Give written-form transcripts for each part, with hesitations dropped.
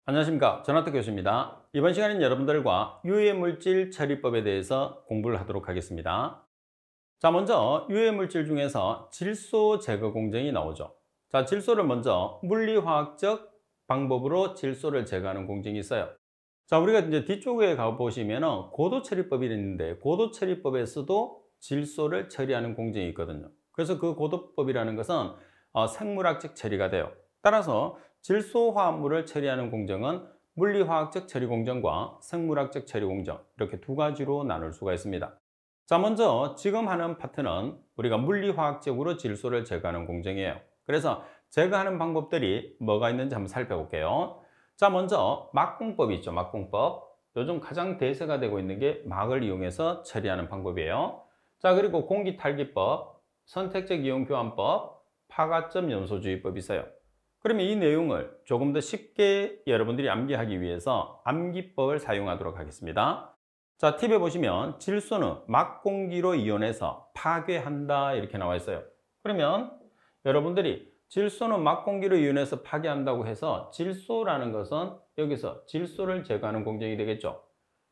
안녕하십니까. 전학택 교수입니다. 이번 시간에는 여러분들과 유해물질 처리법에 대해서 공부를 하도록 하겠습니다. 자, 먼저 유해물질 중에서 질소 제거 공정이 나오죠. 자, 질소를 먼저 물리화학적 방법으로 질소를 제거하는 공정이 있어요. 자, 우리가 이제 뒤쪽에 가보시면 고도 처리법이 있는데 고도 처리법에서도 질소를 처리하는 공정이 있거든요. 그래서 그 고도법이라는 것은 생물학적 처리가 돼요. 따라서 질소 화합물을 처리하는 공정은 물리화학적 처리 공정과 생물학적 처리 공정, 이렇게 두 가지로 나눌 수가 있습니다. 자, 먼저 지금 하는 파트는 우리가 물리화학적으로 질소를 제거하는 공정이에요. 그래서 제거하는 방법들이 뭐가 있는지 한번 살펴볼게요. 자, 먼저 막공법이 있죠. 막공법. 요즘 가장 대세가 되고 있는 게 막을 이용해서 처리하는 방법이에요. 자, 그리고 공기탈기법, 선택적 이온교환법, 파가점 염소주의법이 있어요. 그러면 이 내용을 조금 더 쉽게 여러분들이 암기하기 위해서 암기법을 사용하도록 하겠습니다. 자, 팁에 보시면 질소는 막공기로 이온해서 파괴한다 이렇게 나와 있어요. 그러면 여러분들이 질소는 막공기로 이온해서 파괴한다고 해서 질소라는 것은 여기서 질소를 제거하는 공정이 되겠죠.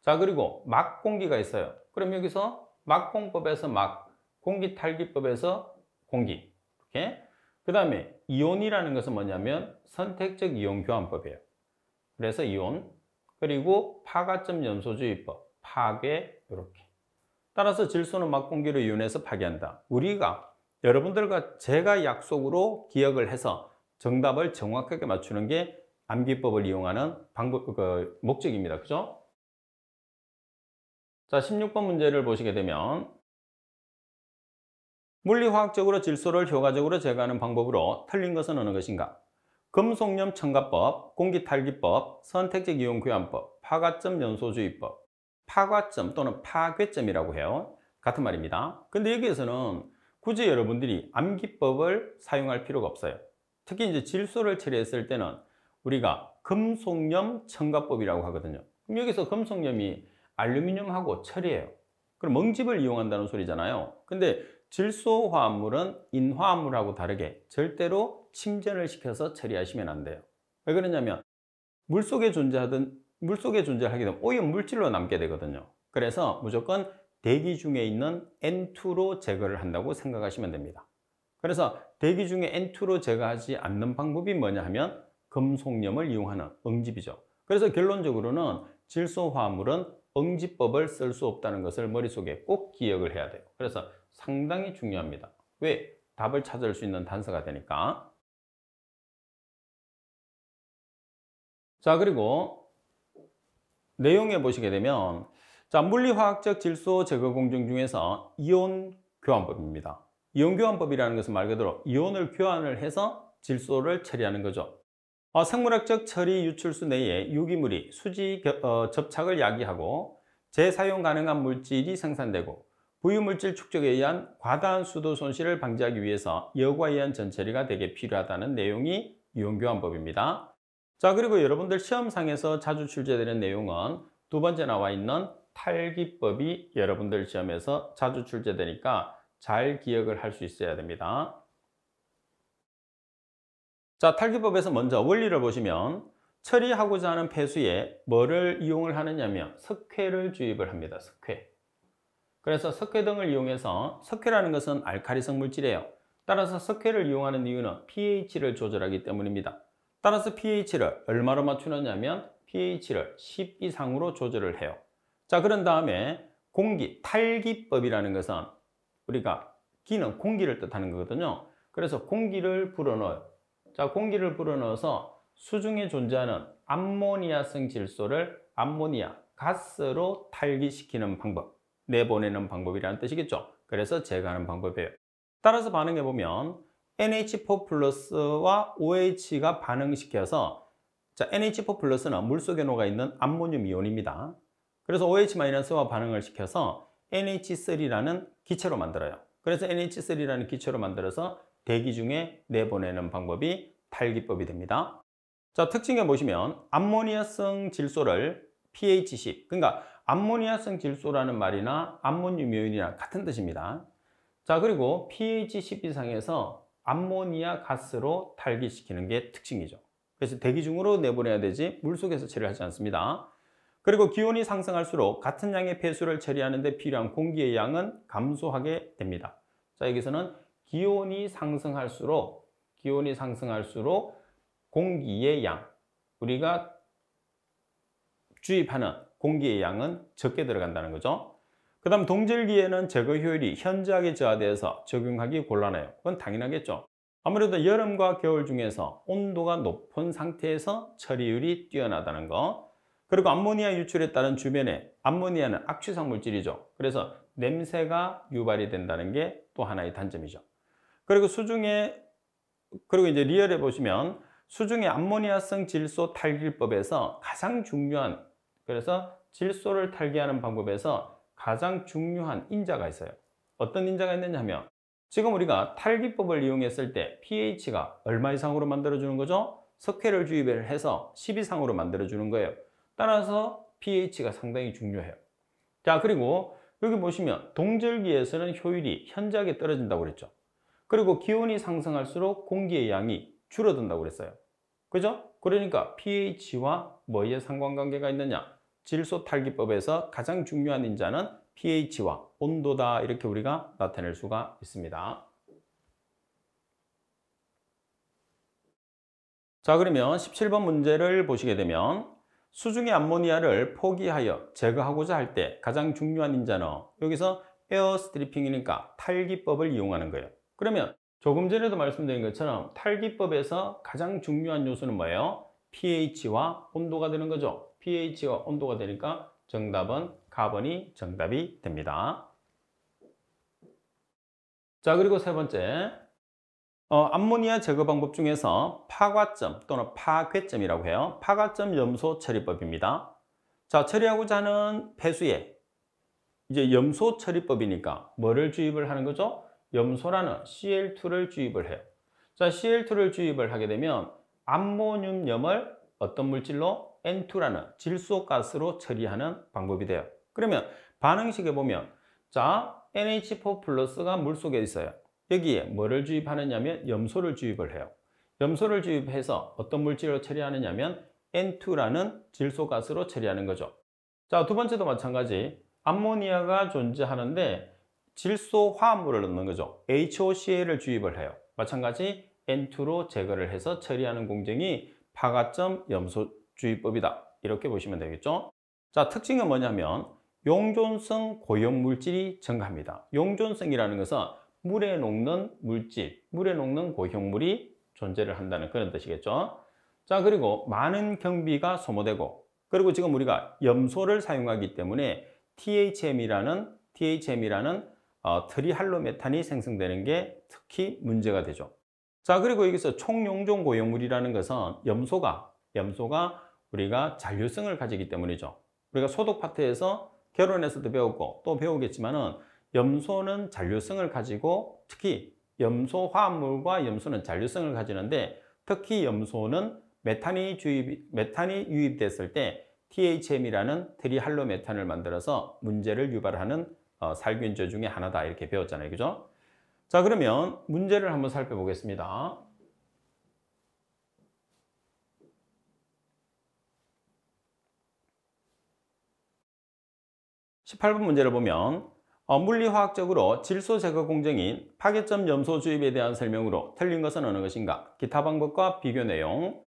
자, 그리고 막공기가 있어요. 그럼 여기서 막공법에서 막, 공기탈기법에서 공기, 이렇게. 그 다음에 이온이라는 것은 뭐냐면 선택적 이온 교환법이에요. 그래서 이온, 그리고 파가점 염소주의법, 파괴, 이렇게. 따라서 질소는 막공기로 이온해서 파괴한다. 우리가 여러분들과 제가 약속으로 기억을 해서 정답을 정확하게 맞추는 게 암기법을 이용하는 목적입니다. 그죠? 자, 16번 문제를 보시게 되면 물리화학적으로 질소를 효과적으로 제거하는 방법으로 틀린 것은 어느 것인가? 금속염 첨가법, 공기탈기법, 선택적 이온 교환법, 파가점 연소주의법. 파과점 또는 파괴점이라고 해요. 같은 말입니다. 근데 여기에서는 굳이 여러분들이 암기법을 사용할 필요가 없어요. 특히 이제 질소를 처리했을 때는 우리가 금속염 첨가법이라고 하거든요. 그럼 여기서 금속염이 알루미늄하고 철이에요. 그럼 멍집을 이용한다는 소리잖아요. 근데 질소 화합물은 인화합물하고 다르게 절대로 침전을 시켜서 처리하시면 안 돼요. 왜 그러냐면 물속에 존재하게 되면 오염 물질로 남게 되거든요. 그래서 무조건 대기 중에 있는 N2로 제거를 한다고 생각하시면 됩니다. 그래서 대기 중에 N2로 제거하지 않는 방법이 뭐냐 하면 금속염을 이용하는 응집이죠. 그래서 결론적으로는 질소 화합물은 응집법을 쓸 수 없다는 것을 머릿속에 꼭 기억을 해야 돼요. 그래서 상당히 중요합니다. 왜? 답을 찾을 수 있는 단서가 되니까. 자, 그리고 내용에 보시게 되면 자, 물리화학적 질소 제거 공정 중에서 이온 교환법입니다. 이온 교환법이라는 것은 말 그대로 이온을 교환을 해서 질소를 처리하는 거죠. 생물학적 처리 유출수 내에 유기물이 수지 접착을 야기하고 재사용 가능한 물질이 생산되고 부유물질 축적에 의한 과다한 수도 손실을 방지하기 위해서 여과에 의한 전처리가 되게 필요하다는 내용이 이온교환법입니다. 자, 그리고 여러분들 시험상에서 자주 출제되는 내용은 두 번째 나와 있는 탈기법이 여러분들 시험에서 자주 출제되니까 잘 기억을 할 수 있어야 됩니다. 자, 탈기법에서 먼저 원리를 보시면 처리하고자 하는 폐수에 뭐를 이용을 하느냐면 석회를 주입을 합니다. 석회. 그래서 석회 등을 이용해서 석회라는 것은 알칼리성 물질이에요. 따라서 석회를 이용하는 이유는 pH를 조절하기 때문입니다. 따라서 pH를 얼마로 맞추느냐면 pH를 10 이상으로 조절을 해요. 자, 그런 다음에 공기, 탈기법이라는 것은 우리가 기는 공기를 뜻하는 거거든요. 그래서 공기를 불어넣어요. 자, 공기를 불어넣어서 수중에 존재하는 암모니아성 질소를 암모니아, 가스로 탈기시키는 방법, 내보내는 방법이라는 뜻이겠죠. 그래서 제거하는 방법이에요. 따라서 반응해 보면 NH4 플러스와 OH가 반응시켜서 자, NH4 플러스는 물속에 녹아있는 암모늄 이온입니다. 그래서 OH-와 반응을 시켜서 NH3라는 기체로 만들어요. 그래서 NH3라는 기체로 만들어서 대기 중에 내보내는 방법이 탈기법이 됩니다. 자, 특징에 보시면 암모니아성 질소를 pH 10, 그러니까 암모니아성 질소라는 말이나 암모늄 이온이랑 같은 뜻입니다. 자, 그리고 pH 10 이상에서 암모니아 가스로 탈기시키는 게 특징이죠. 그래서 대기 중으로 내보내야 되지 물속에서 처리를 하지 않습니다. 그리고 기온이 상승할수록 같은 양의 폐수를 처리하는 데 필요한 공기의 양은 감소하게 됩니다. 자, 여기서는 기온이 상승할수록 공기의 양, 우리가 주입하는 공기의 양은 적게 들어간다는 거죠. 그 다음 동절기에는 제거 효율이 현저하게 저하되어서 적용하기 곤란해요. 그건 당연하겠죠. 아무래도 여름과 겨울 중에서 온도가 높은 상태에서 처리율이 뛰어나다는 거. 그리고 암모니아 유출에 따른 주변에 암모니아는 악취성 물질이죠. 그래서 냄새가 유발이 된다는 게 또 하나의 단점이죠. 그리고 이제 리얼에 보시면 수중의 암모니아성 질소 탈기법에서 가장 중요한, 그래서 질소를 탈기하는 방법에서 가장 중요한 인자가 있어요. 어떤 인자가 있느냐 하면 지금 우리가 탈기법을 이용했을 때 pH가 얼마 이상으로 만들어주는 거죠? 석회를 주입을 해서 10 이상으로 만들어주는 거예요. 따라서 pH가 상당히 중요해요. 자, 그리고 여기 보시면 동절기에서는 효율이 현저하게 떨어진다고 그랬죠. 그리고 기온이 상승할수록 공기의 양이 줄어든다고 그랬어요. 그죠? 그러니까 pH와 뭐에 상관관계가 있느냐? 질소 탈기법에서 가장 중요한 인자는 pH와 온도다, 이렇게 우리가 나타낼 수가 있습니다. 자, 그러면 17번 문제를 보시게 되면 수중의 암모니아를 포기하여 제거하고자 할 때 가장 중요한 인자는 여기서 에어 스트리핑이니까 탈기법을 이용하는 거예요. 그러면 조금 전에도 말씀드린 것처럼 탈기법에서 가장 중요한 요소는 뭐예요? pH와 온도가 되는 거죠. pH와 온도가 되니까 정답은 가번이 정답이 됩니다. 자, 그리고 세 번째, 암모니아 제거 방법 중에서 파과점 또는 파괴점이라고 해요. 파과점 염소 처리법입니다. 자, 처리하고자 하는 폐수에 이제 염소 처리법이니까 뭐를 주입을 하는 거죠? 염소라는 Cl2를 주입을 해요. 자, Cl2를 주입을 하게 되면 암모늄염을 어떤 물질로? N2라는 질소가스로 처리하는 방법이 돼요. 그러면 반응식에 보면 자, NH4 플러스가 물속에 있어요. 여기에 뭐를 주입하느냐면 염소를 주입을 해요. 염소를 주입해서 어떤 물질로 처리하느냐면 N2라는 질소가스로 처리하는 거죠. 자, 두 번째도 마찬가지. 암모니아가 존재하는데 질소 화합물을 넣는 거죠. HOCl을 주입을 해요. 마찬가지 N2로 제거를 해서 처리하는 공정이 파과점 염소 주입법이다, 이렇게 보시면 되겠죠. 자, 특징은 뭐냐면 용존성 고용 물질이 증가합니다. 용존성이라는 것은 물에 녹는 물질, 물에 녹는 고형물이 존재를 한다는 그런 뜻이겠죠. 자, 그리고 많은 경비가 소모되고, 그리고 지금 우리가 염소를 사용하기 때문에 THM이라는 트리할로메탄이 생성되는 게 특히 문제가 되죠. 자, 그리고 여기서 총용존 고형물이라는 것은 염소가 우리가 잔류성을 가지기 때문이죠. 우리가 소독 파트에서 결혼에서도 배웠고 또 배우겠지만은 염소는 잔류성을 가지고, 특히 염소 화합물과 염소는 잔류성을 가지는데, 특히 염소는 메탄이 유입됐을 때 THM이라는 트리할로메탄을 만들어서 문제를 유발하는 살균제 중에 하나다, 이렇게 배웠잖아요. 그죠? 자, 그러면 문제를 한번 살펴보겠습니다. (18번) 문제를 보면 물리화학적으로 질소 제거 공정인 파괴점 염소 주입에 대한 설명으로 틀린 것은 어느 것인가? 기타 방법과 비교 내용.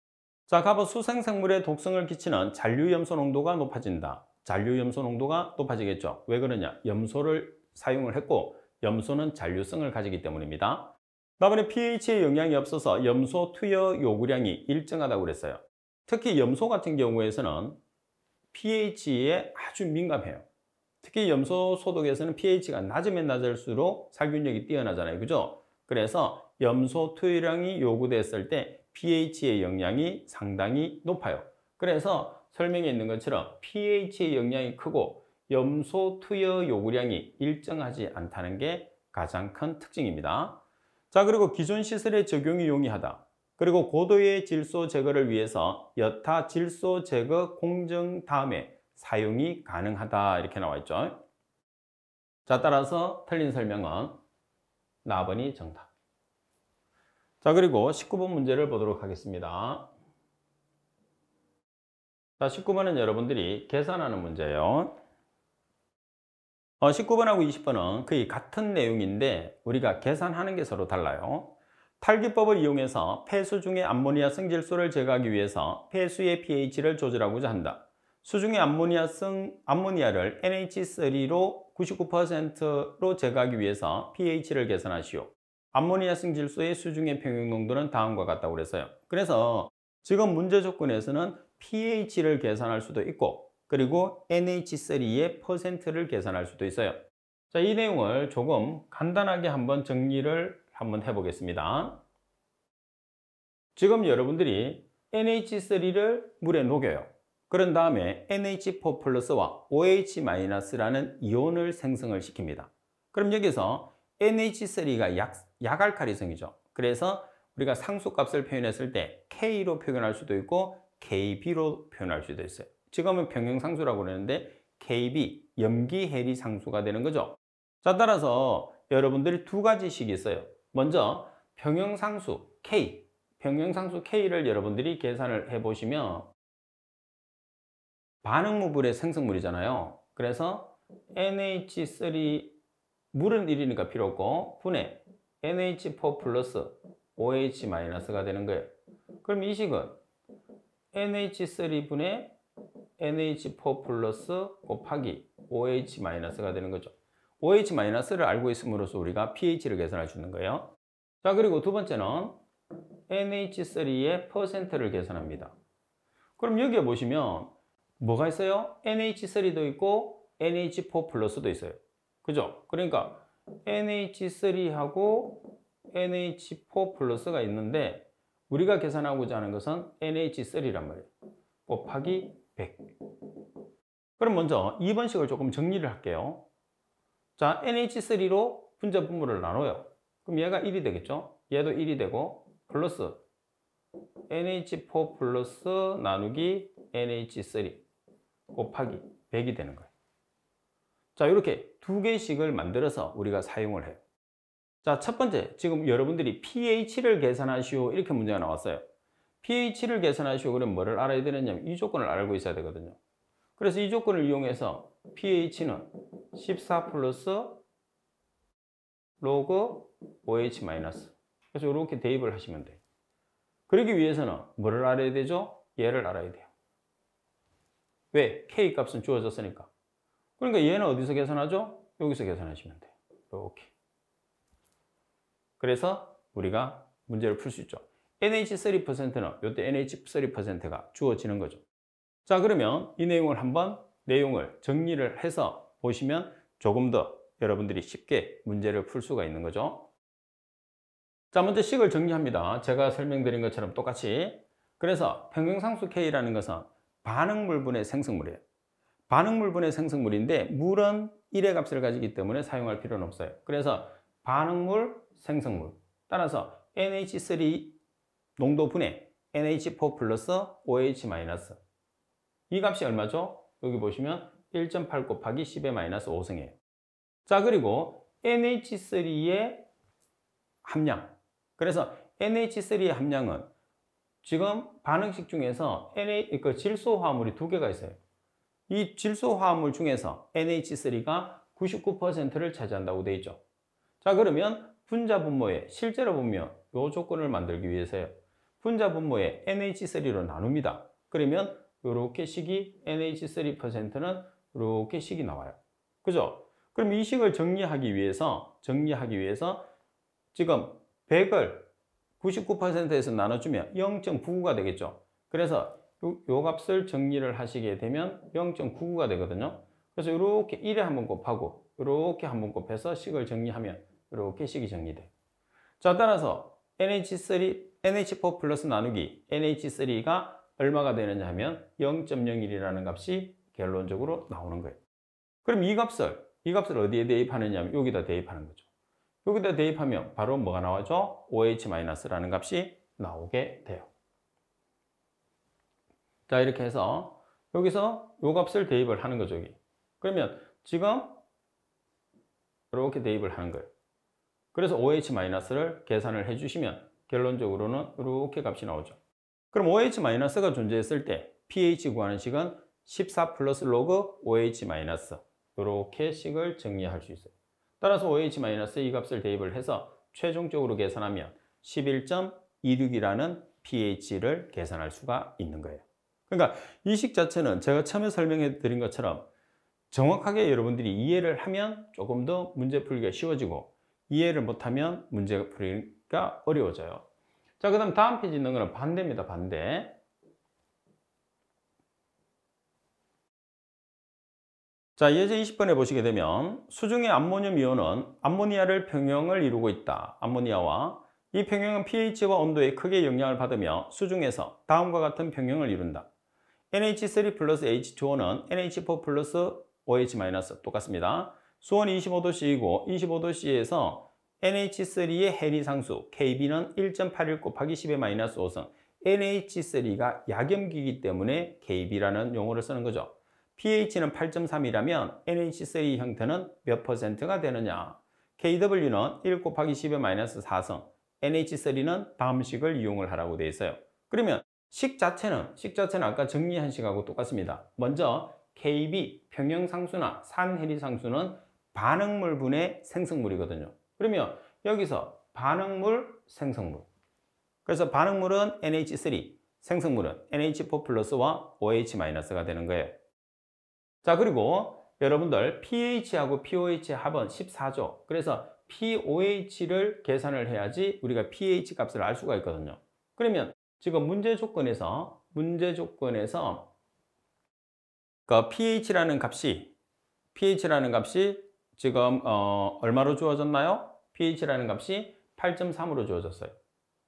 자, 갑옷 수생생물에 독성을 끼치는 잔류염소 농도가 높아진다. 잔류염소 농도가 높아지겠죠. 왜 그러냐? 염소를 사용을 했고 염소는 잔류성을 가지기 때문입니다. 다음에 pH에 영향이 없어서 염소 투여 요구량이 일정하다고 그랬어요. 특히 염소 같은 경우에서는 pH에 아주 민감해요. 특히 염소 소독에서는 pH가 낮으면 낮을수록 살균력이 뛰어나잖아요. 그죠? 그래서 염소 투여량이 요구됐을 때 pH의 영향이 상당히 높아요. 그래서 설명에 있는 것처럼 pH의 영향이 크고 염소 투여 요구량이 일정하지 않다는 게 가장 큰 특징입니다. 자, 그리고 기존 시설의 적용이 용이하다. 그리고 고도의 질소 제거를 위해서 여타 질소 제거 공정 다음에 사용이 가능하다, 이렇게 나와 있죠. 자, 따라서 틀린 설명은 나번이 정답. 자, 그리고 19번 문제를 보도록 하겠습니다. 자, 19번은 여러분들이 계산하는 문제예요. 19번하고 20번은 거의 같은 내용인데 우리가 계산하는 게 서로 달라요. 탈기법을 이용해서 폐수 중의 암모니아 성질소를 제거하기 위해서 폐수의 pH를 조절하고자 한다. 수중의 암모니아를 NH3로 99%로 제거하기 위해서 pH를 계산하시오. 암모니아 성질소의 수중의 평형 농도는 다음과 같다고 그랬어요. 그래서 지금 문제 조건에서는 pH를 계산할 수도 있고 그리고 NH3의 퍼센트를 계산할 수도 있어요. 자, 이 내용을 조금 간단하게 한번 정리를 한번 해보겠습니다. 지금 여러분들이 NH3를 물에 녹여요. 그런 다음에 NH4 플러스와 OH-라는 이온을 생성을 시킵니다. 그럼 여기서 NH3가 약알칼리성이죠. 그래서 우리가 상수값을 표현했을 때 K로 표현할 수도 있고 KB로 표현할 수도 있어요. 지금은 평형상수라고 그러는데 KB, 염기해리 상수가 되는 거죠. 자, 따라서 여러분들이 두 가지씩 있어요. 먼저 평형상수 K, 평형상수 K를 여러분들이 계산을 해보시면 반응무불의 생성물이잖아요. 그래서 NH3, 물은 1이니까 필요 없고 분해 NH4 플러스 OH-가 되는 거예요. 그럼 이 식은 NH3분의 NH4 플러스 곱하기 OH-가 되는 거죠. OH-를 알고 있음으로써 우리가 pH를 계산할 수 있는 거예요. 자, 그리고 두 번째는 NH3의 퍼센트를 계산합니다. 그럼 여기에 보시면 뭐가 있어요? NH3도 있고 NH4 플러스도 있어요. 그죠? 그러니까 NH3하고 NH4 플러스가 있는데 우리가 계산하고자 하는 것은 NH3란 말이에요. 곱하기 100. 그럼 먼저 2번식을 조금 정리를 할게요. 자, NH3로 분자 분모를 나눠요. 그럼 얘가 1이 되겠죠? 얘도 1이 되고 플러스 NH4 플러스 나누기 NH3 곱하기 100이 되는 거예요. 자, 이렇게 두 개씩을 만들어서 우리가 사용을 해요. 자, 첫 번째, 지금 여러분들이 pH를 계산하시오 이렇게 문제가 나왔어요. pH를 계산하시오 그러면 뭐를 알아야 되느냐면 이 조건을 알고 있어야 되거든요. 그래서 이 조건을 이용해서 pH는 14 플러스 로그 OH 마이너스. 그래서 이렇게 대입을 하시면 돼요. 그러기 위해서는 뭐를 알아야 되죠? 얘를 알아야 돼요. 왜? K 값은 주어졌으니까. 그러니까 얘는 어디서 계산하죠? 여기서 계산하시면 돼요. 이렇게. 그래서 우리가 문제를 풀 수 있죠. NH3%는 이때 NH3%가 주어지는 거죠. 자, 그러면 이 내용을 한번 내용을 정리를 해서 보시면 조금 더 여러분들이 쉽게 문제를 풀 수가 있는 거죠. 자, 먼저 식을 정리합니다. 제가 설명드린 것처럼 똑같이. 그래서 평형상수 K라는 것은 반응물분의 생성물이에요. 반응물분의 생성물인데 물은 1의 값을 가지기 때문에 사용할 필요는 없어요. 그래서 반응물, 생성물. 따라서 NH3 농도분의 NH4 플러스 OH 마이너스. 이 값이 얼마죠? 여기 보시면 1.8 곱하기 10의 마이너스 5승이에요. 자, 그리고 NH3의 함량. 그래서 NH3의 함량은 지금 반응식 중에서 질소화합물이 두 개가 있어요. 이 질소화합물 중에서 NH3가 99%를 차지한다고 되어 있죠. 자, 그러면 분자 분모에 실제로 보면 이 조건을 만들기 위해서요. 분자 분모에 NH3로 나눕니다. 그러면 이렇게 식이 NH3%는 이렇게 식이 나와요. 그죠? 그럼 이 식을 정리하기 위해서 지금 100을 99%에서 나눠주면 0.99가 되겠죠. 그래서 요 값을 정리를 하시게 되면 0.99가 되거든요. 그래서 이렇게 1에 한번 곱하고 이렇게 한번 곱해서 식을 정리하면 이렇게 식이 정리돼요. 자, 따라서 NH4 플러스 나누기 NH3가 얼마가 되느냐 하면 0.01이라는 값이 결론적으로 나오는 거예요. 그럼 이 값을 어디에 대입하느냐 하면 여기다 대입하는 거죠. 여기다 대입하면 바로 뭐가 나와죠? OH-라는 값이 나오게 돼요. 자, 이렇게 해서 여기서 이 값을 대입을 하는 거죠, 여기. 그러면 지금 이렇게 대입을 하는 거예요. 그래서 OH-를 계산을 해주시면 결론적으로는 이렇게 값이 나오죠. 그럼 OH-가 존재했을 때 pH 구하는 식은 14 플러스 로그 OH 마이너스 이렇게 식을 정리할 수 있어요. 따라서 OH 마이너스 이 값을 대입을 해서 최종적으로 계산하면 11.26이라는 pH를 계산할 수가 있는 거예요. 그러니까 이 식 자체는 제가 처음에 설명해 드린 것처럼 정확하게 여러분들이 이해를 하면 조금 더 문제 풀기가 쉬워지고 이해를 못하면 문제 풀기가 어려워져요. 자, 그 다음 다음 페이지 있는 거는 반대입니다. 반대. 자, 예제 20번에 보시게 되면 수중의 암모늄 이온은 암모니아를 평형을 이루고 있다. 암모니아와 이 평형은 pH와 온도에 크게 영향을 받으며 수중에서 다음과 같은 평형을 이룬다. NH3 플러스 H2O는 NH4 플러스 OH 마이너스 똑같습니다. 수온이 25도씨이고 25도씨에서 NH3의 해리상수 Kb는 1.81 곱하기 10의 마이너스 5성 NH3가 약염기이기 때문에 Kb라는 용어를 쓰는 거죠. pH는 8.3이라면 NH3 형태는 몇 %가 되느냐? KW는 1 곱하기 10의 마이너스 4성 NH3는 다음 식을 이용을 하라고 되어 있어요. 그러면 식 자체는 아까 정리한 식하고 똑같습니다. 먼저 KB, 평형상수나 산해리상수는 반응물분의 생성물이거든요. 그러면 여기서 반응물, 생성물. 그래서 반응물은 NH3, 생성물은 NH4 플러스와 OH 마이너스가 되는 거예요. 자, 그리고 여러분들 pH하고 pOH의 합은 14죠. 그래서 pOH를 계산을 해야지 우리가 pH 값을 알 수가 있거든요. 그러면 지금 문제 조건에서 그 pH라는 값이 지금 얼마로 주어졌나요? pH라는 값이 8.3으로 주어졌어요.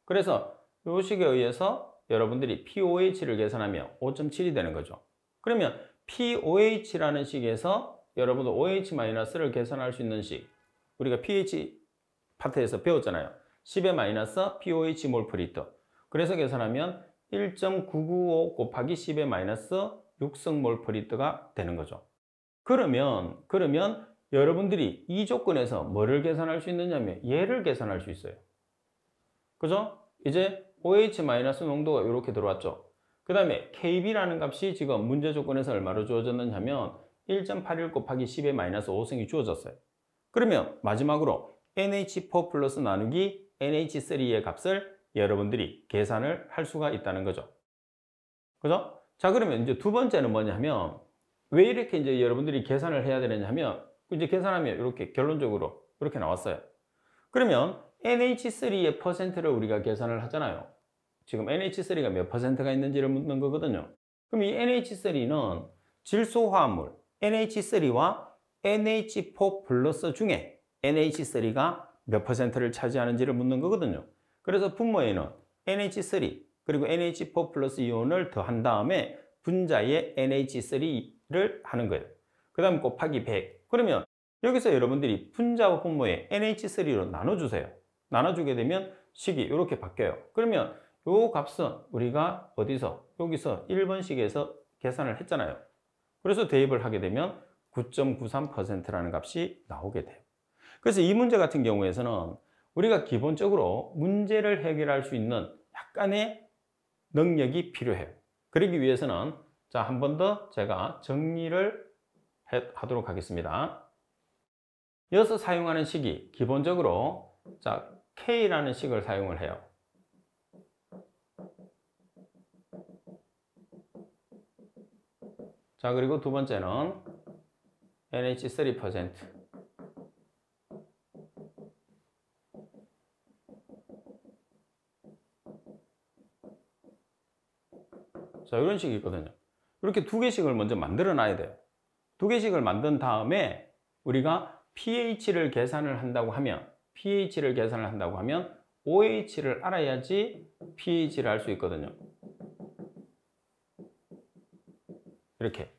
그래서 이 식에 의해서 여러분들이 pOH를 계산하면 5.7이 되는 거죠. 그러면 pOH라는 식에서 여러분들 OH-를 계산할 수 있는 식, 우리가 pH 파트에서 배웠잖아요. 10의 마이너스 pOH 몰 프리터 그래서 계산하면 1.995 곱하기 10의 마이너스 6성 몰 프리터가 되는 거죠. 그러면 여러분들이 이 조건에서 뭐를 계산할 수 있느냐면 얘를 계산할 수 있어요. 그죠? 이제 OH- 농도가 이렇게 들어왔죠. 그 다음에 KB라는 값이 지금 문제 조건에서 얼마로 주어졌느냐 하면 1.81 곱하기 10의 마이너스 5성이 주어졌어요. 그러면 마지막으로 NH4 플러스 나누기 NH3의 값을 여러분들이 계산을 할 수가 있다는 거죠. 그죠? 자, 그러면 이제 두 번째는 뭐냐면 왜 이렇게 이제 여러분들이 계산을 해야 되느냐 하면 이제 계산하면 이렇게 결론적으로 이렇게 나왔어요. 그러면 NH3의 퍼센트를 우리가 계산을 하잖아요. 지금 NH3가 몇 %가 있는지를 묻는 거거든요. 그럼 이 NH3는 질소화합물 NH3와 NH4 플러스 중에 NH3가 몇 %를 차지하는지를 묻는 거거든요. 그래서 분모에는 NH3 그리고 NH4 플러스 이온을 더한 다음에 분자에 NH3를 하는 거예요. 그 다음 곱하기 100. 그러면 여기서 여러분들이 분자와 분모에 NH3로 나눠주세요. 나눠주게 되면 식이 이렇게 바뀌어요. 그러면 이 값은 우리가 여기서 1번식에서 계산을 했잖아요. 그래서 대입을 하게 되면 9.93%라는 값이 나오게 돼요. 그래서 이 문제 같은 경우에서는 우리가 기본적으로 문제를 해결할 수 있는 약간의 능력이 필요해요. 그러기 위해서는 자, 한 번 더 제가 정리를 하도록 하겠습니다. 여기서 사용하는 식이 기본적으로 자, K라는 식을 사용을 해요. 자, 그리고 두 번째는 NH3%. 자, 이런 식이 있거든요. 이렇게 두 개씩을 먼저 만들어 놔야 돼요. 두 개씩을 만든 다음에 우리가 pH를 계산을 한다고 하면 OH를 알아야지 pH를 알 수 있거든요. 이렇게.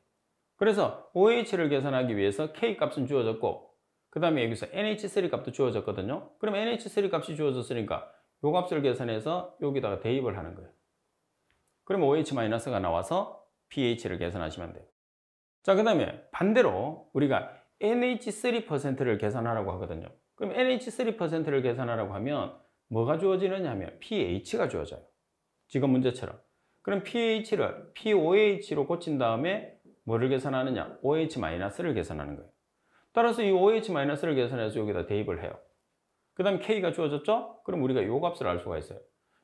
그래서 OH를 계산하기 위해서 K 값은 주어졌고 그 다음에 여기서 NH3 값도 주어졌거든요. 그럼 NH3 값이 주어졌으니까 이 값을 계산해서 여기다가 대입을 하는 거예요. 그러면 OH-가 나와서 pH를 계산하시면 돼요. 자, 그 다음에 반대로 우리가 NH3%를 계산하라고 하거든요. 그럼 NH3%를 계산하라고 하면 뭐가 주어지느냐 하면 pH가 주어져요. 지금 문제처럼. 그럼 pH를 POH로 고친 다음에 뭐를 계산하느냐? OH-를 계산하는 거예요. 따라서 이 OH-를 계산해서 여기다 대입을 해요. 그 다음에 K가 주어졌죠? 그럼 우리가 이 값을 알 수가 있어요.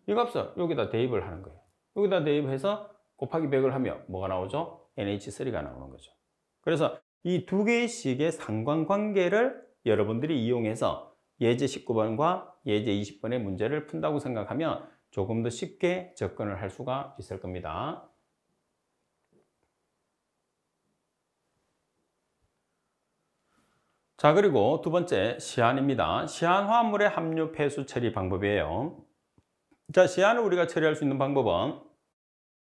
이 값을 여기다 대입을 하는 거예요. 여기다 대입해서 곱하기 100을 하면 뭐가 나오죠? NH3가 나오는 거죠. 그래서 이 두 개씩의 상관관계를 여러분들이 이용해서 예제 19번과 예제 20번의 문제를 푼다고 생각하면 조금 더 쉽게 접근을 할 수가 있을 겁니다. 자, 그리고 두 번째 시안입니다. 시안 화합물의 함유 폐수 처리 방법이에요. 자, 시안을 우리가 처리할 수 있는 방법은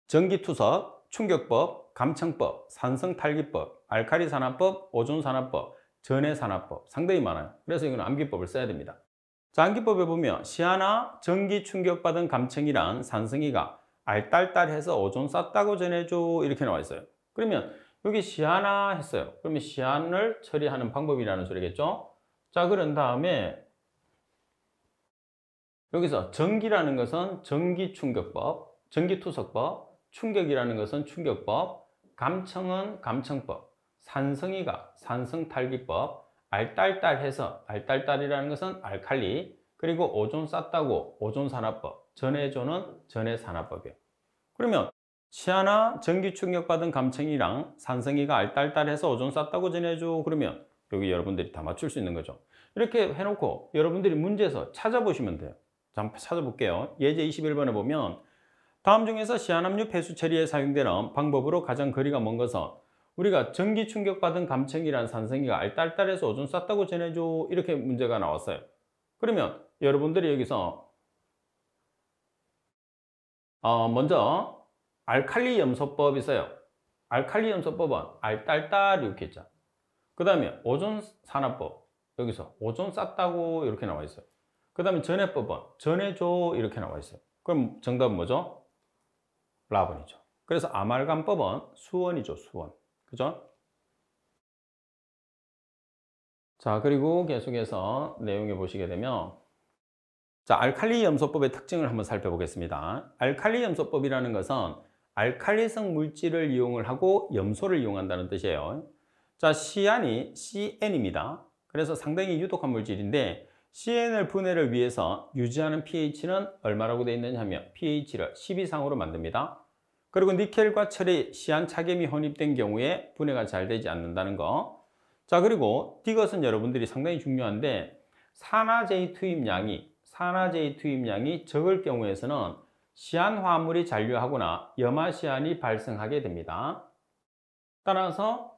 전기투석, 충격법, 감청법, 산성탈기법, 알칼리산화법, 오존산화법, 전해산화법 상당히 많아요. 그래서 이건 암기법을 써야 됩니다. 자, 암기법에 보면 시안화, 전기 충격받은 감청이란 산성이가 알딸딸해서 오존 쌌다고 전해줘 이렇게 나와 있어요. 그러면 여기 시안화 했어요. 그러면 시안을 처리하는 방법이라는 소리겠죠? 자, 그런 다음에 여기서 전기라는 것은 전기충격법, 전기투석법, 충격이라는 것은 충격법, 감청은 감청법, 산성이가 산성탈기법, 알딸딸해서 알딸딸이라는 것은 알칼리, 그리고 오존 쌌다고 오존산화법, 전해조는 전해산화법이에요. 그러면 시안화 전기 충격받은 감청이랑 산성이가 알딸딸해서 오존 쌌다고 전해줘. 그러면 여기 여러분들이 다 맞출 수 있는 거죠. 이렇게 해놓고 여러분들이 문제에서 찾아보시면 돼요. 자, 한번 찾아볼게요. 예제 21번에 보면 다음 중에서 시안압류 폐수 처리에 사용되는 방법으로 가장 거리가 먼 것은 우리가 전기 충격받은 감청이란 산성이가 알딸딸해서 오존 쌌다고 전해줘. 이렇게 문제가 나왔어요. 그러면 여러분들이 여기서 먼저 알칼리 염소법 있어요. 알칼리 염소법은 알딸딸 이렇게 있죠. 그 다음에 오존 산화법, 여기서 오존 쌌다고 이렇게 나와 있어요. 그 다음에 전해법은 전해줘 이렇게 나와 있어요. 그럼 정답은 뭐죠? 라번이죠. 그래서 아말감법은 수원이죠. 수원. 그죠? 자, 그리고 계속해서 내용에 보시게 되면 자, 알칼리 염소법의 특징을 한번 살펴보겠습니다. 알칼리 염소법이라는 것은 알칼리성 물질을 이용을 하고 염소를 이용한다는 뜻이에요. 자, 시안이 CN입니다. 그래서 상당히 유독한 물질인데 CN을 분해를 위해서 유지하는 pH는 얼마라고 되어 있느냐 하면 pH를 10 이상으로 만듭니다. 그리고 니켈과 철의 시안 차염이 혼입된 경우에 분해가 잘 되지 않는다는 거. 자, 그리고 디귿은 여러분들이 상당히 중요한데 산화제의 투입량이 적을 경우에서는 시안 화합물이 잔류하거나 염화시안이 발생하게 됩니다. 따라서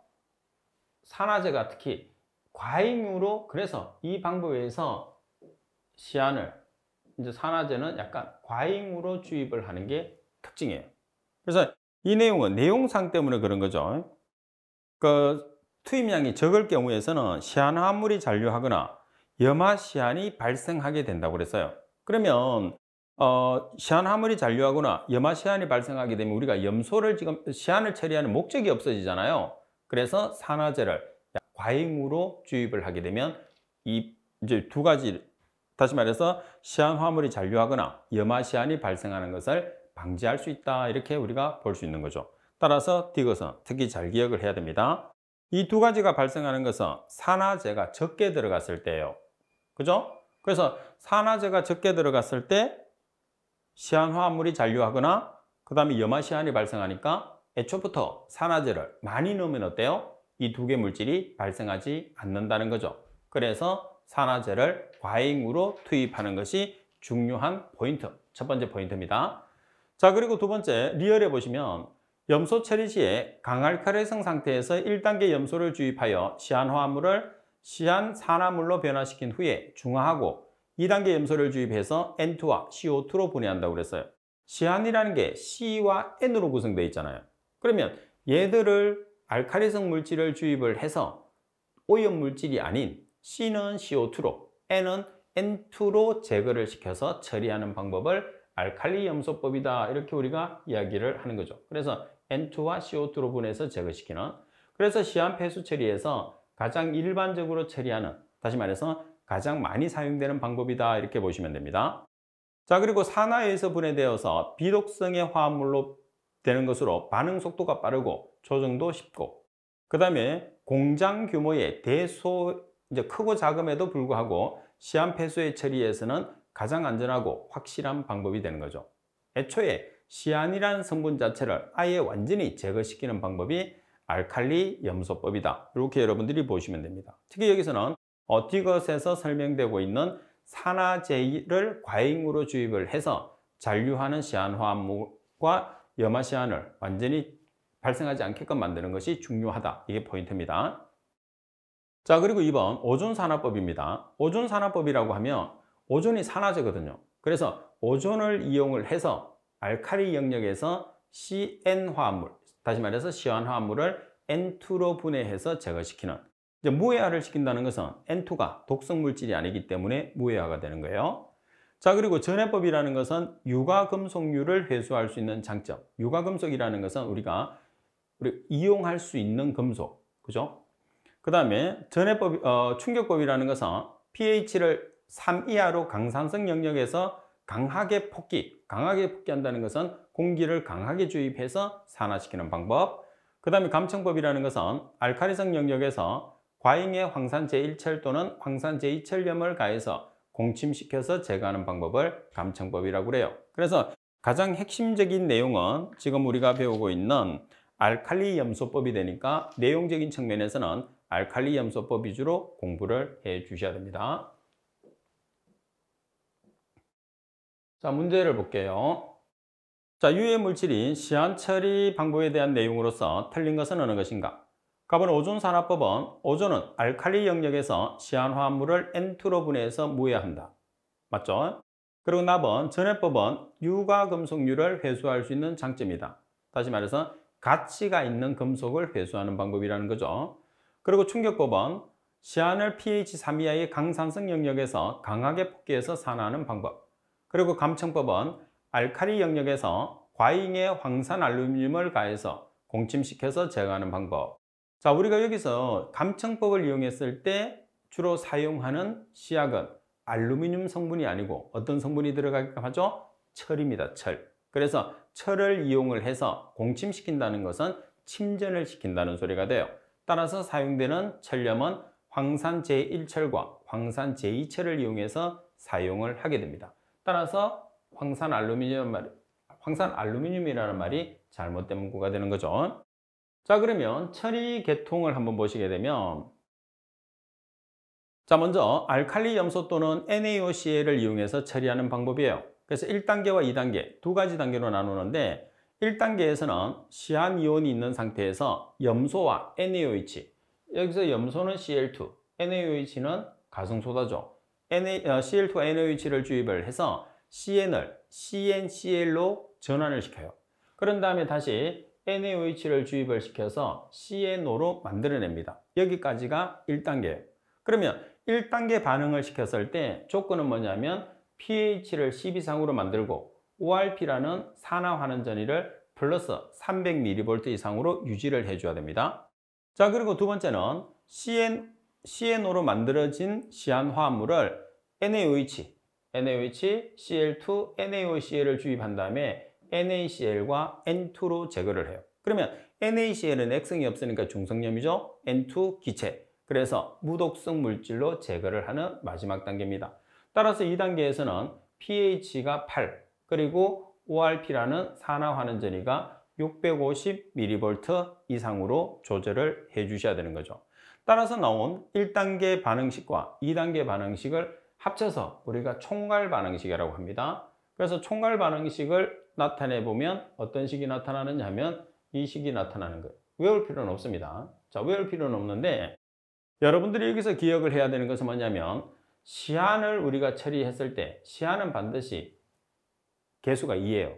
산화제가 특히 과잉으로, 그래서 이 방법에 의해서 시안을 이제 산화제는 약간 과잉으로 주입을 하는 게 특징이에요. 그래서 이 내용은 내용상 때문에 그런 거죠. 그 투입량이 적을 경우에서는 시안 화합물이 잔류하거나 염화시안이 발생하게 된다고 그랬어요. 그러면 시안 화합물이 잔류하거나 염화시안이 발생하게 되면 우리가 염소를 지금 시안을 처리하는 목적이 없어지잖아요. 그래서 산화제를 과잉으로 주입을 하게 되면 이 이제 두 가지, 다시 말해서 시안 화합물이 잔류하거나 염화시안이 발생하는 것을 방지할 수 있다, 이렇게 우리가 볼 수 있는 거죠. 따라서 디귿은 특히 잘 기억을 해야 됩니다. 이 두 가지가 발생하는 것은 산화제가 적게 들어갔을 때예요. 그죠? 그래서 산화제가 적게 들어갔을 때 시안 화합물이 잔류하거나 그 다음에 염화시안이 발생하니까 애초부터 산화제를 많이 넣으면 어때요? 이 두 개 물질이 발생하지 않는다는 거죠. 그래서 산화제를 과잉으로 투입하는 것이 중요한 포인트, 첫 번째 포인트입니다. 자, 그리고 두 번째, 리얼에 보시면 염소 처리 시에 강알칼리성 상태에서 1단계 염소를 주입하여 시안 화합물을 시안 산화물로 변화시킨 후에 중화하고 2단계 염소를 주입해서 N2와 CO2로 분해한다고 그랬어요. 시안이라는 게 C와 N으로 구성되어 있잖아요. 그러면 얘들을 알칼리성 물질을 주입을 해서 오염 물질이 아닌 C는 CO2로, N은 N2로 제거를 시켜서 처리하는 방법을 알칼리 염소법이다, 이렇게 우리가 이야기를 하는 거죠. 그래서 N2와 CO2로 분해서 제거시키는, 그래서 시안 폐수 처리에서 가장 일반적으로 처리하는, 다시 말해서 가장 많이 사용되는 방법이다, 이렇게 보시면 됩니다. 자, 그리고 산화에서 분해되어서 비독성의 화합물로 되는 것으로 반응 속도가 빠르고 조정도 쉽고, 그 다음에 공장 규모의 이제 크고 작음에도 불구하고 시안 폐수의 처리에서는 가장 안전하고 확실한 방법이 되는 거죠. 애초에 시안이라는 성분 자체를 아예 완전히 제거시키는 방법이 알칼리 염소법이다. 이렇게 여러분들이 보시면 됩니다. 특히 여기서는 디귿에서 설명되고 있는 산화제를 과잉으로 주입을 해서 잔류하는 시안화합물과 염화시안을 완전히 발생하지 않게끔 만드는 것이 중요하다. 이게 포인트입니다. 자, 그리고 2번 오존산화법입니다. 오존산화법이라고 하면 오존이 산화제거든요. 그래서 오존을 이용을 해서 알칼리 영역에서 CN 화합물, 다시 말해서 시안화합물을 N2로 분해해서 제거시키는, 이제 무해화를 시킨다는 것은 N2가 독성 물질이 아니기 때문에 무해화가 되는 거예요. 자, 그리고 전해법이라는 것은 유가금속류를 회수할 수 있는 장점. 유가금속이라는 것은 우리가 이용할 수 있는 금속, 그죠? 그 다음에 충격법이라는 것은 pH를 3 이하로 강산성 영역에서 강하게 폭기한다는 것은 공기를 강하게 주입해서 산화시키는 방법. 그 다음에 감청법이라는 것은 알칼리성 영역에서 과잉의 황산 제1철 또는 황산 제2철염을 가해서 공침시켜서 제거하는 방법을 감청법이라고 그래요. 그래서 가장 핵심적인 내용은 지금 우리가 배우고 있는 알칼리 염소법이 되니까 내용적인 측면에서는 알칼리 염소법 위주로 공부를 해 주셔야 됩니다. 자, 문제를 볼게요. 자, 유해 물질인 시안 처리 방법에 대한 내용으로서 틀린 것은 어느 것인가? 답은 오존산화법은 오존은 알칼리 영역에서 시안화합물을 N2로 분해해서 무해한다. 맞죠? 그리고 답은 전해법은 유가금속류를 회수할 수 있는 장점이다. 다시 말해서 가치가 있는 금속을 회수하는 방법이라는 거죠. 그리고 충격법은 시안을 pH 3 이하의 강산성 영역에서 강하게 폭기해서 산화하는 방법. 그리고 감청법은 알칼리 영역에서 과잉의 황산 알루미늄을 가해서 공침시켜서 제거하는 방법. 자, 우리가 여기서 감청법을 이용했을 때 주로 사용하는 시약은 알루미늄 성분이 아니고 어떤 성분이 들어가게 하죠? 철입니다. 철. 그래서 철을 이용을 해서 공침시킨다는 것은 침전을 시킨다는 소리가 돼요. 따라서 사용되는 철염은 황산 제1철과 황산 제2철을 이용해서 사용을 하게 됩니다. 따라서 황산 알루미늄이라는 말이 잘못된 문구가 되는 거죠. 자, 그러면 처리 계통을 한번 보시게 되면, 자, 먼저 알칼리 염소 또는 NaOCl을 이용해서 처리하는 방법이에요. 그래서 1단계와 2단계, 두 가지 단계로 나누는데 1단계에서는 시안이온이 있는 상태에서 염소와 NaOH, 여기서 염소는 Cl2, NaOH는 가성소다죠. Cl2와 NaOH를 주입을 해서 CN을 CnCl로 전환을 시켜요. 그런 다음에 다시 NaOH를 주입을 시켜서 CNO로 만들어냅니다. 여기까지가 1단계예요. 그러면 1단계 반응을 시켰을 때 조건은 뭐냐면 pH를 10 이상으로 만들고 ORP라는 산화환원전이를 플러스 300mV 이상으로 유지를 해줘야 됩니다. 자, 그리고 두 번째는 CNO로 만들어진 시안화합물을 NaOH, Cl2, NaOCl을 주입한 다음에 NaCl과 N2로 제거를 해요. 그러면 NaCl은 액성이 없으니까 중성염이죠. N2 기체. 그래서 무독성 물질로 제거를 하는 마지막 단계입니다. 따라서 2단계에서는 pH가 8, 그리고 ORP라는 산화환원전이가 650mV 이상으로 조절을 해 주셔야 되는 거죠. 따라서 나온 1단계 반응식과 2단계 반응식을 합쳐서 우리가 총괄 반응식이라고 합니다. 그래서 총괄 반응식을 나타내 보면 어떤 식이 나타나느냐 하면 이 식이 나타나는 거예요. 외울 필요는 없습니다. 자, 외울 필요는 없는데 여러분들이 여기서 기억을 해야 되는 것은 뭐냐면 시안을 우리가 처리했을 때 시안은 반드시 개수가 2예요.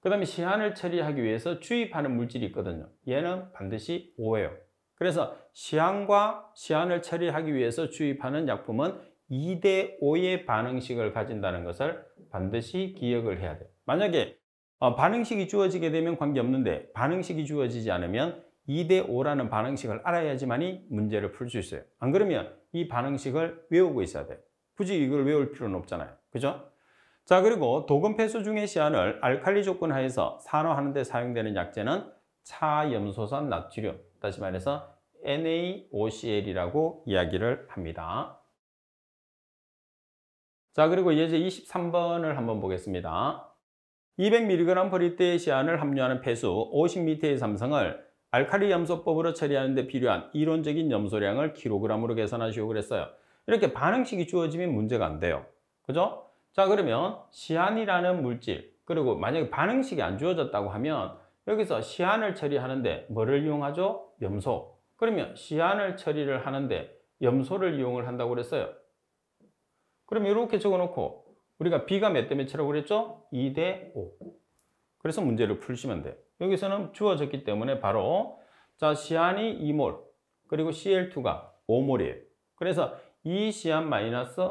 그 다음에 시안을 처리하기 위해서 주입하는 물질이 있거든요. 얘는 반드시 5예요. 그래서 시안과 시안을 처리하기 위해서 주입하는 약품은 2대5의 반응식을 가진다는 것을 반드시 기억을 해야 돼요. 만약에 반응식이 주어지게 되면 관계없는데 반응식이 주어지지 않으면 2대5라는 반응식을 알아야지만이 문제를 풀 수 있어요. 안 그러면 이 반응식을 외우고 있어야 돼요. 굳이 이걸 외울 필요는 없잖아요. 그죠? 자, 그리고 도금 폐수 중의 시안을 알칼리 조건 하에서 산화하는 데 사용되는 약재는 차염소산 나트륨, 다시 말해서 NaOCl이라고 이야기를 합니다. 자, 그리고 이제 23번을 한번 보겠습니다. 200mg/L의 시안을 함유하는 폐수 50m의 삼성을 알칼리 염소법으로 처리하는 데 필요한 이론적인 염소량을 킬로그램으로 계산하시오 그랬어요. 이렇게 반응식이 주어지면 문제가 안 돼요. 그죠? 자, 그러면 시안이라는 물질, 그리고 만약에 반응식이 안 주어졌다고 하면 여기서 시안을 처리하는데 뭐를 이용하죠? 염소. 그러면 시안을 처리를 하는데 염소를 이용을 한다고 그랬어요. 그럼 이렇게 적어놓고 우리가 B가 몇 대 몇이라고 그랬죠? 2대 5. 그래서 문제를 풀시면 돼요. 여기서는 주어졌기 때문에 바로 자, 시안이 2몰, 그리고 Cl2가 5몰이에요. 그래서 이 시안 마이너스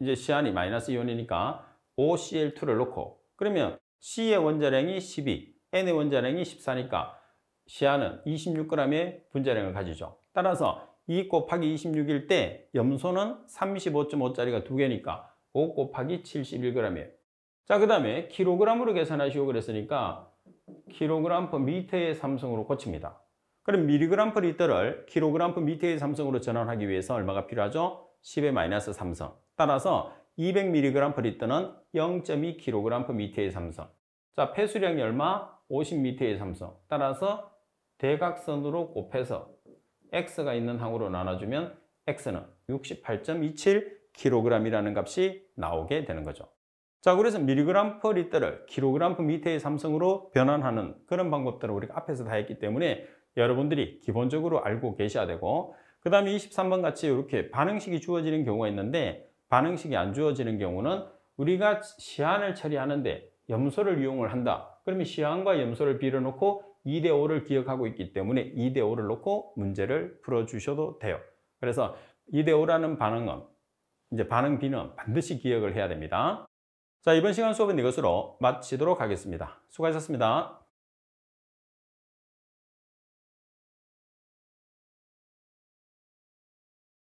이제 시안이 마이너스 이온이니까 5Cl2를 넣고, 그러면 C의 원자량이 12, N의 원자량이 14니까 시안은 26g의 분자량을 가지죠. 따라서 2 곱하기 26일 때 염소는 35.5짜리가 2개니까 5 곱하기 71g이에요. 자, 그 다음에 킬로그램으로 계산하시오 그랬으니까 킬로그램 퍼 미터의 삼성으로 고칩니다. 그럼 밀리그램 퍼 리터를 킬로그램 퍼 미터의 삼성으로 전환하기 위해서 얼마가 필요하죠? 10의 마이너스 3성. 따라서 200mg 퍼 리터는 0.2kg 퍼 미터의 삼성. 자, 폐수량이 얼마? 50m의 삼성. 따라서 대각선으로 곱해서 X가 있는 항으로 나눠주면 X는 68.27kg이라는 값이 나오게 되는 거죠. 자, 그래서 밀리그램 퍼 리터를 킬로그램 퍼 미터의 삼성으로 변환하는 그런 방법들을 우리가 앞에서 다 했기 때문에 여러분들이 기본적으로 알고 계셔야 되고, 그 다음에 23번 같이 이렇게 반응식이 주어지는 경우가 있는데 반응식이 안 주어지는 경우는 우리가 시안을 처리하는데 염소를 이용을 한다. 그러면 시안과 염소를 빌어놓고 2대 5를 기억하고 있기 때문에 2대 5를 놓고 문제를 풀어주셔도 돼요. 그래서 2대 5라는 반응은 이제 반응 B는 반드시 기억을 해야 됩니다. 자, 이번 시간 수업은 이것으로 마치도록 하겠습니다. 수고하셨습니다.